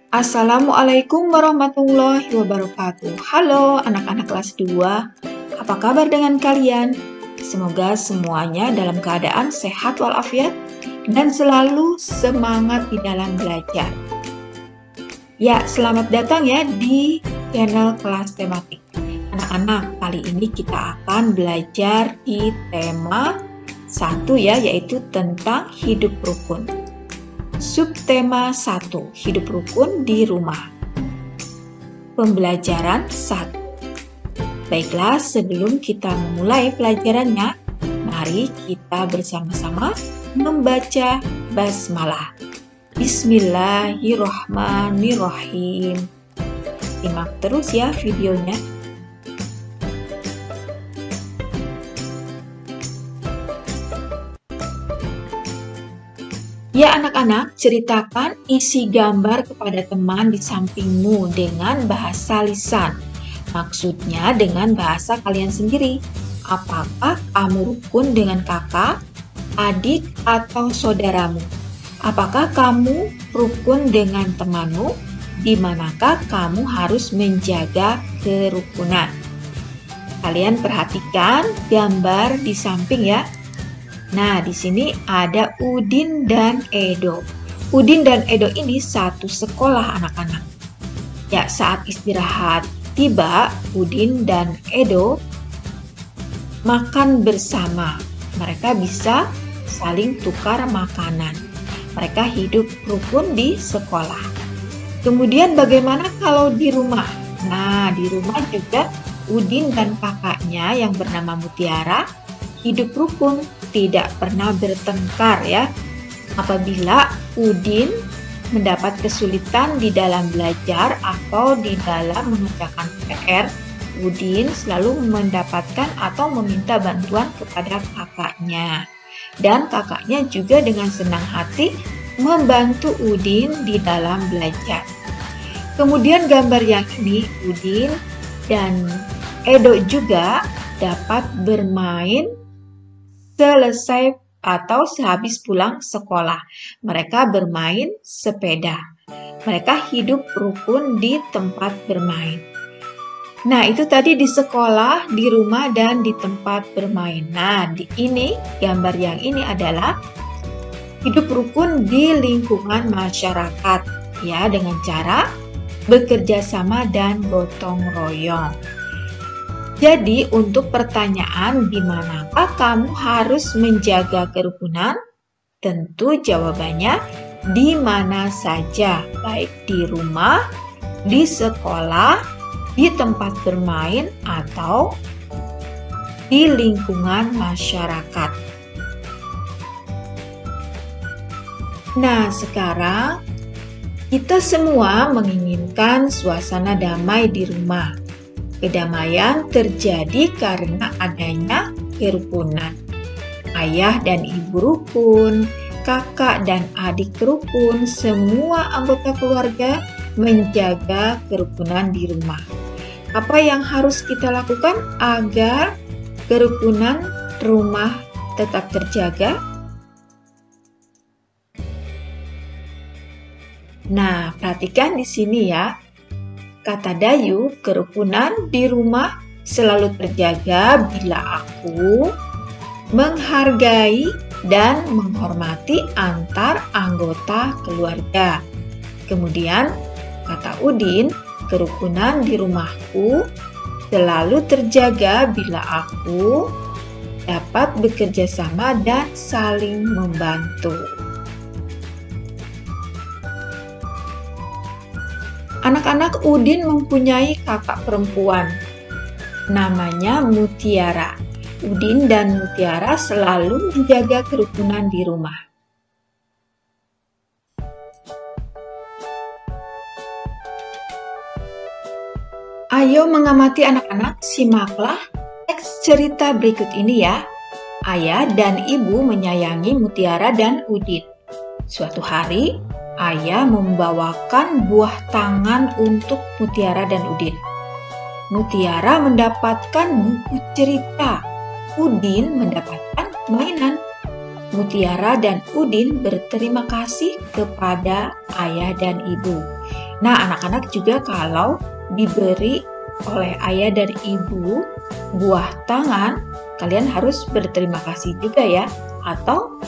Assalamualaikum warahmatullahi wabarakatuh. Halo anak-anak kelas 2, apa kabar dengan kalian? Semoga semuanya dalam keadaan sehat walafiat dan selalu semangat di dalam belajar. Ya, selamat datang ya di channel kelas tematik. Anak-anak, kali ini kita akan belajar di tema 1 ya, yaitu tentang hidup rukun. Subtema 1, hidup rukun di rumah. Pembelajaran 1. Baiklah, sebelum kita memulai pelajarannya, mari kita bersama-sama membaca basmalah. Bismillahirrohmanirrohim. Simak terus ya videonya. Ya anak-anak, ceritakan isi gambar kepada teman di sampingmu dengan bahasa lisan. Maksudnya dengan bahasa kalian sendiri. Apakah kamu rukun dengan kakak, adik, atau saudaramu? Apakah kamu rukun dengan temanmu? Di manakah kamu harus menjaga kerukunan? Kalian perhatikan gambar di samping ya. Nah, di sini ada Udin dan Edo. Udin dan Edo ini satu sekolah anak-anak. Ya, saat istirahat tiba, Udin dan Edo makan bersama. Mereka bisa saling tukar makanan. Mereka hidup rukun di sekolah. Kemudian bagaimana kalau di rumah? Nah, di rumah juga Udin dan kakaknya yang bernama Mutiara hidup rukun, tidak pernah bertengkar ya. Apabila Udin mendapat kesulitan di dalam belajar atau di dalam mengerjakan PR, Udin selalu mendapatkan atau meminta bantuan kepada kakaknya. Dan kakaknya juga dengan senang hati membantu Udin di dalam belajar. Kemudian gambar yang ini, Udin dan Edo juga dapat bermain selesai atau sehabis pulang sekolah. Mereka bermain sepeda. Mereka hidup rukun di tempat bermain. Nah, itu tadi di sekolah, di rumah, dan di tempat bermain. Nah, gambar yang ini adalah hidup rukun di lingkungan masyarakat, ya, dengan cara bekerja sama dan gotong royong. Jadi, untuk pertanyaan di manakah kamu harus menjaga kerukunan? Tentu jawabannya di mana saja, baik di rumah, di sekolah, di tempat bermain, atau di lingkungan masyarakat. Nah, sekarang kita semua menginginkan suasana damai di rumah. Kedamaian terjadi karena adanya kerukunan. Ayah dan ibu rukun, kakak dan adik rukun, semua anggota keluarga menjaga kerukunan di rumah. Apa yang harus kita lakukan agar kerukunan rumah tetap terjaga? Nah, perhatikan di sini ya. Kata Dayu, kerukunan di rumah selalu terjaga bila aku menghargai dan menghormati antar anggota keluarga. Kemudian, kata Udin, kerukunan di rumahku selalu terjaga bila aku dapat bekerja sama dan saling membantu. Anak-anak, Udin mempunyai kakak perempuan, namanya Mutiara. Udin dan Mutiara selalu menjaga kerukunan di rumah. Ayo mengamati anak-anak, simaklah teks cerita berikut ini ya. Ayah dan ibu menyayangi Mutiara dan Udin. Suatu hari, ayah membawakan buah tangan untuk Mutiara dan Udin. Mutiara mendapatkan buku cerita. Udin mendapatkan mainan. Mutiara dan Udin berterima kasih kepada ayah dan ibu. Nah, anak-anak juga kalau diberi oleh ayah dan ibu buah tangan, kalian harus berterima kasih juga ya. Atau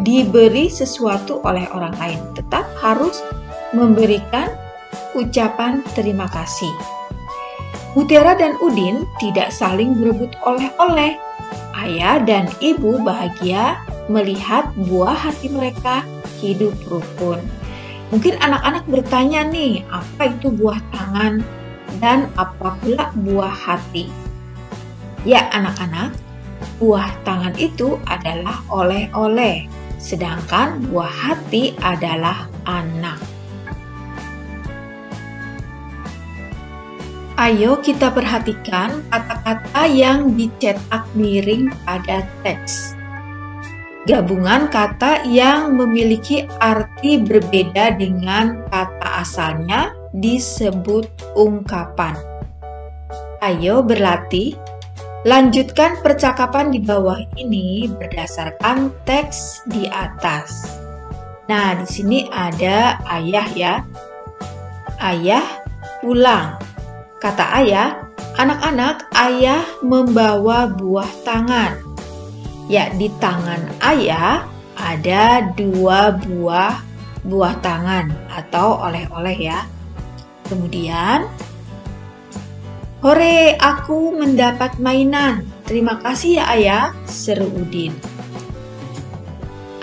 diberi sesuatu oleh orang lain, tetap harus memberikan ucapan terima kasih. Mutiara dan Udin tidak saling berebut oleh-oleh. Ayah dan ibu bahagia melihat buah hati mereka hidup rukun. Mungkin anak-anak bertanya nih, apa itu buah tangan dan apa pula buah hati? Ya anak-anak, buah tangan itu adalah oleh-oleh, sedangkan buah hati adalah anak. Ayo kita perhatikan kata-kata yang dicetak miring pada teks. Gabungan kata yang memiliki arti berbeda dengan kata asalnya disebut ungkapan. Ayo berlatih. Lanjutkan percakapan di bawah ini berdasarkan teks di atas. Nah, di sini ada ayah ya. Ayah pulang. Kata ayah, anak-anak, ayah membawa buah tangan. Ya, di tangan ayah ada 2 buah tangan atau oleh-oleh ya. Kemudian, hore, aku mendapat mainan. Terima kasih ya ayah, seru Udin.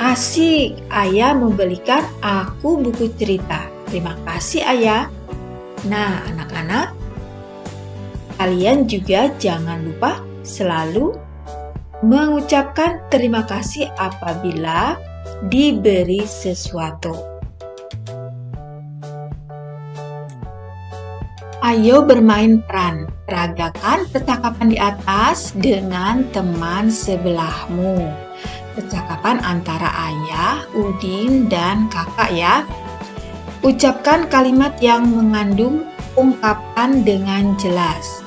Asik, ayah membelikan aku buku cerita. Terima kasih ayah. Nah, anak-anak, kalian juga jangan lupa selalu mengucapkan terima kasih apabila diberi sesuatu. Ayo bermain peran. Peragakan percakapan di atas dengan teman sebelahmu. Percakapan antara ayah, Udin, dan kakak ya. Ucapkan kalimat yang mengandung ungkapan dengan jelas.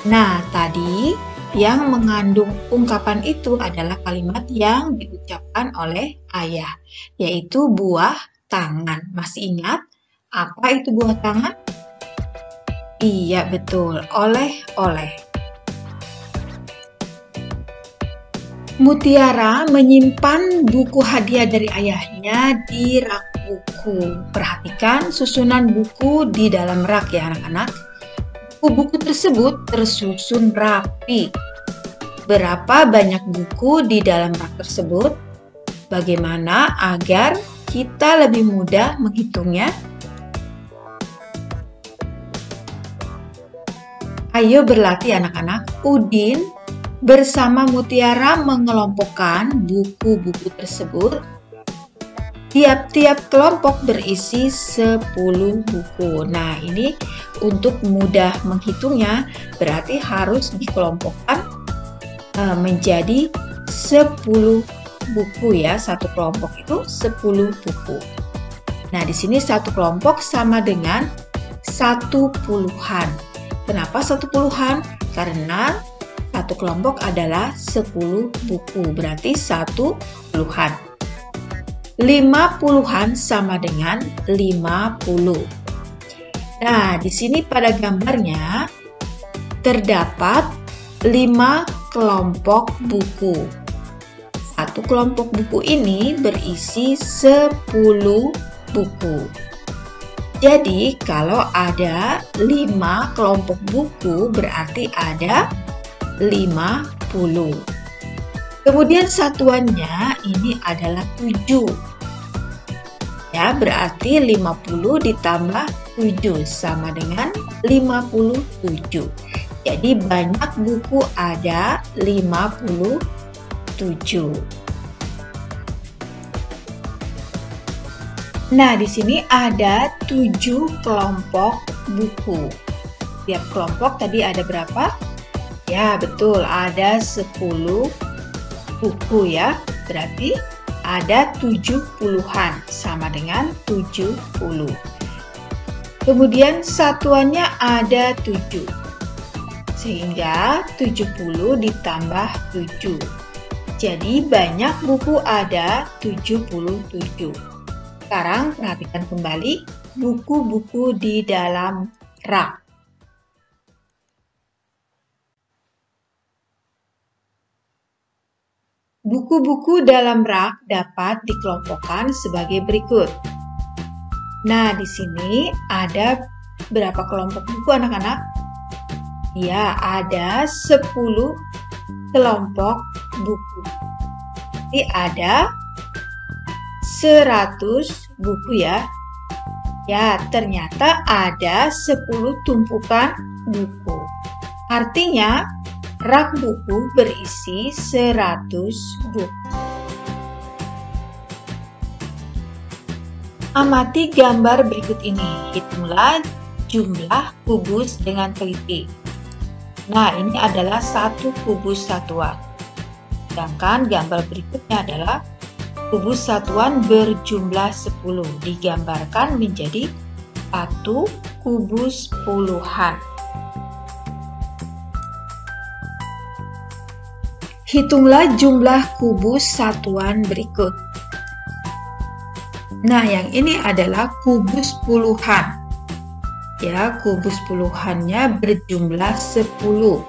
Nah, tadi yang mengandung ungkapan itu adalah kalimat yang diucapkan oleh ayah, yaitu buah tangan. Masih ingat apa itu buah tangan? Iya, betul, oleh-oleh. Mutiara menyimpan buku hadiah dari ayahnya di rak buku. Perhatikan susunan buku di dalam rak ya anak-anak. Buku-buku tersebut tersusun rapi. Berapa banyak buku di dalam rak tersebut? Bagaimana agar kita lebih mudah menghitungnya? Ayo berlatih anak-anak. Udin bersama Mutiara mengelompokkan buku-buku tersebut. Tiap-tiap kelompok berisi 10 buku. Nah, ini untuk mudah menghitungnya berarti harus dikelompokkan menjadi 10 buku ya. Satu kelompok itu 10 buku. Nah, di sini satu kelompok sama dengan 1 puluhan. Kenapa 1 puluhan? Karena satu kelompok adalah 10 buku, berarti 1 puluhan. 5 puluhan sama dengan 50. Nah, di sini pada gambarnya terdapat 5 kelompok buku. Satu kelompok buku ini berisi 10 buku. Jadi, kalau ada 5 kelompok buku berarti ada 50. Kemudian satuannya ini adalah 7. Ya, berarti 50 ditambah 7 sama dengan 57. Jadi banyak buku ada 57. Nah, di sini ada 7 kelompok buku. Tiap kelompok tadi ada berapa? Ya, betul, ada 10 buku ya. Berarti ada 7 puluhan sama dengan 70. Kemudian satuannya ada 7. Sehingga 70 ditambah 7. Jadi banyak buku ada 77. Sekarang perhatikan kembali buku-buku di dalam rak. Buku-buku dalam rak dapat dikelompokkan sebagai berikut. Nah, di sini ada berapa kelompok buku anak-anak? Ya, ada 10 kelompok buku. Jadi ada 100 buku ya. Ya, ternyata ada 10 tumpukan buku. Artinya, rak buku berisi 100 buku. Amati gambar berikut ini. Hitunglah jumlah kubus dengan teliti. Nah, ini adalah satu kubus satuan. Sedangkan gambar berikutnya adalah kubus satuan berjumlah 10. Digambarkan menjadi satu kubus puluhan. Hitunglah jumlah kubus satuan berikut. Nah, yang ini adalah kubus puluhan. Ya, kubus puluhannya berjumlah 10.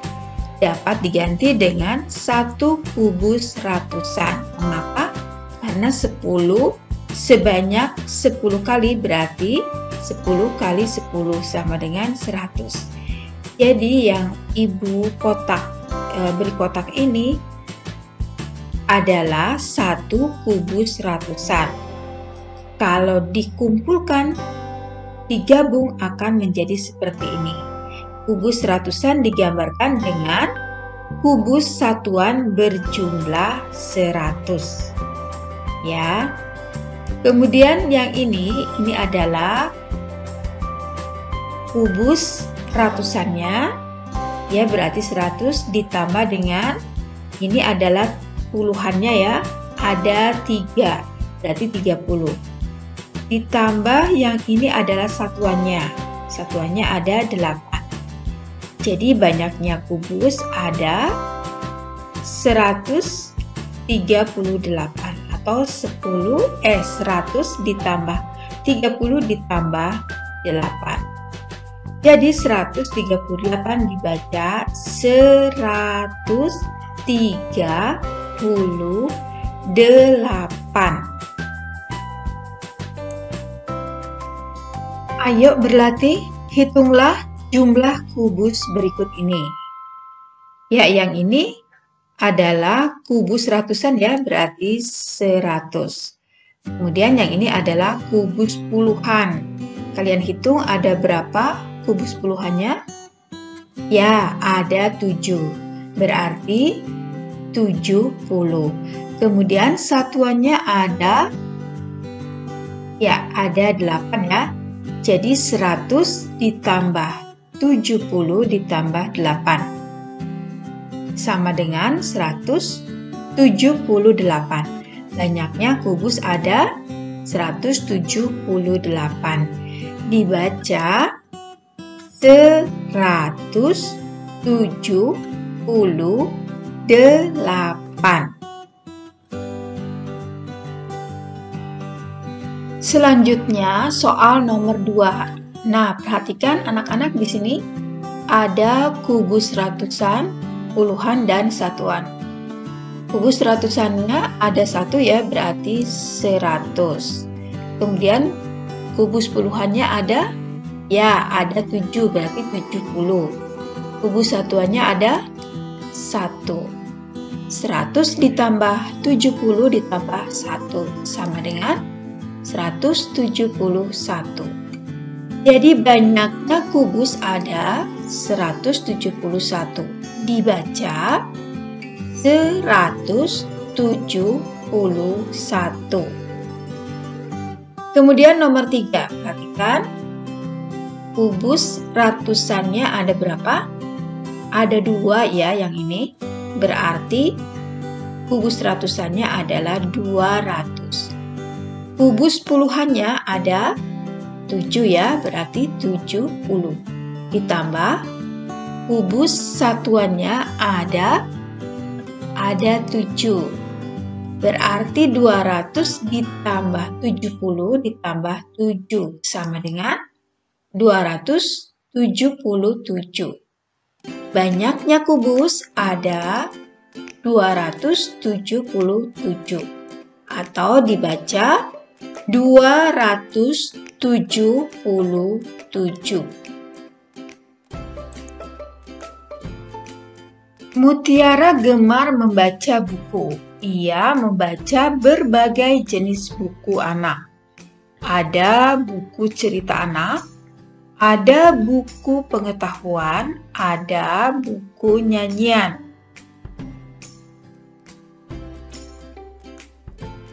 Dapat diganti dengan satu kubus ratusan. Mengapa? Karena 10 sebanyak 10 kali berarti 10 kali 10 sama dengan 100. Jadi yang ibu beri kotak ini adalah satu kubus ratusan. Kalau dikumpulkan, digabung akan menjadi seperti ini. Kubus ratusan digambarkan dengan kubus satuan berjumlah 100. Ya. Kemudian yang ini adalah kubus ratusannya. Ya, berarti 100 ditambah dengan ini adalah puluhannya ya, ada 3, berarti 30. Ditambah yang ini adalah satuannya. Satuannya ada 8. Jadi banyaknya kubus ada 138 atau 100 ditambah 30 ditambah 8. Jadi 138 dibaca 138. Ayo berlatih, hitunglah jumlah kubus berikut ini. Ya, yang ini adalah kubus ratusan ya, berarti 100. Kemudian yang ini adalah kubus puluhan. Kalian hitung ada berapa kubus puluhannya? Ya, ada 7. Berarti 70. Kemudian satuannya ada 8 ya. Jadi 100 ditambah 70 ditambah 8 sama dengan 178. Banyaknya kubus ada 178. Dibaca 178. Selanjutnya soal nomor 2. Nah, perhatikan anak-anak di sini ada kubus ratusan, puluhan, dan satuan. Kubus ratusannya ada 1 ya, berarti 100. Kemudian kubus puluhannya ada 7, berarti 70. Kubus satuannya ada 1. 100 ditambah 70 ditambah 1 sama dengan 171. Jadi banyaknya kubus ada 171. Dibaca 171. Kemudian nomor 3, perhatikan. Kubus ratusannya ada berapa? Ada 2 ya yang ini. Berarti kubus ratusannya adalah 200. Kubus puluhannya ada 7 ya, berarti 70. Ditambah kubus satuannya ada 7. Berarti 200 ditambah 70 ditambah 7 sama dengan 277. Banyaknya kubus ada 277 atau dibaca 277. Mutiara gemar membaca buku. Ia membaca berbagai jenis buku anak. Ada buku cerita anak, ada buku pengetahuan, ada buku nyanyian.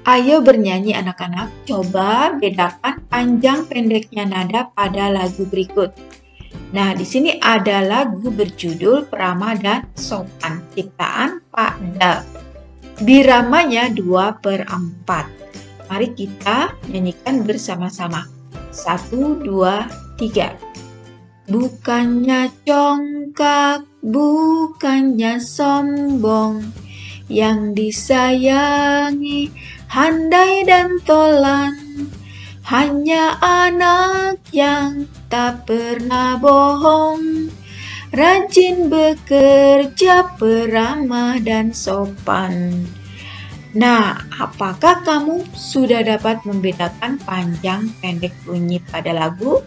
Ayo bernyanyi anak-anak, coba bedakan panjang pendeknya nada pada lagu berikut. Nah, di sini ada lagu berjudul Perama dan Sopan, ciptaan Pak Dal. Biramanya 2/4. Mari kita nyanyikan bersama-sama. 1, 2, 3. Bukannya congkak, bukannya sombong, yang disayangi handai dan tolan, hanya anak yang tak pernah bohong, rajin bekerja, peramah dan sopan. Nah, apakah kamu sudah dapat membedakan panjang pendek bunyi pada lagu?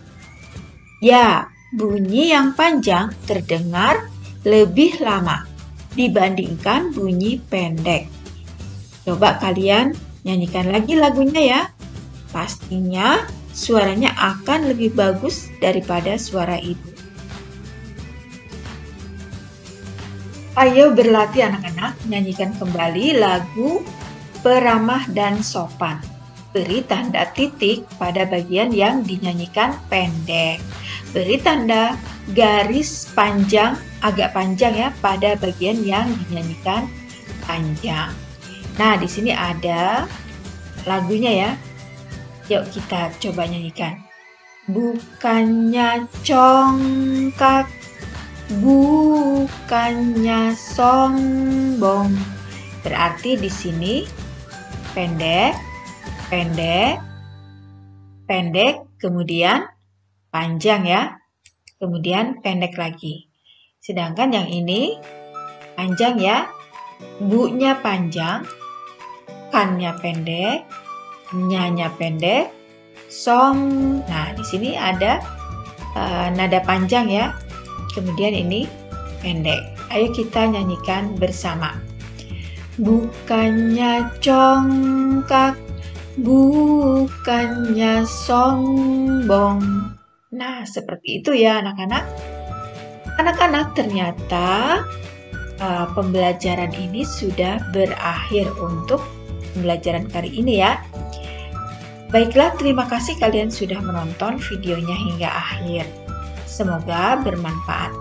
Ya, bunyi yang panjang terdengar lebih lama dibandingkan bunyi pendek. Coba kalian nyanyikan lagi lagunya ya. Pastinya suaranya akan lebih bagus daripada suara ibu. Ayo berlatih anak-anak, nyanyikan kembali lagu Peramah dan Sopan. Beri tanda titik pada bagian yang dinyanyikan pendek. Beri tanda garis panjang, agak panjang ya, pada bagian yang dinyanyikan panjang. Nah, di sini ada lagunya ya. Yuk kita coba nyanyikan. Bukannya congkak, bukannya sombong. Berarti di sini pendek, pendek, pendek, kemudian panjang ya. Kemudian pendek lagi. Sedangkan yang ini panjang ya. Bu-nya panjang, kan-nya pendek, nya pendek, song. Nah, di sini ada nada panjang ya. Kemudian ini pendek. Ayo kita nyanyikan bersama. Bukannya congkak, bukannya sombong. Nah, seperti itu ya anak-anak. Anak-anak, ternyata pembelajaran ini sudah berakhir untuk pembelajaran kali ini ya. Baiklah, terima kasih kalian sudah menonton videonya hingga akhir. Semoga bermanfaat.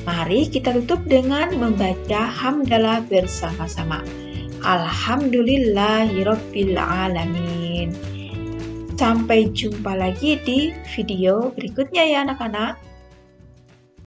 Mari kita tutup dengan membaca hamdalah bersama-sama. Alhamdulillahirabbil alamin. Sampai jumpa lagi di video berikutnya ya anak-anak.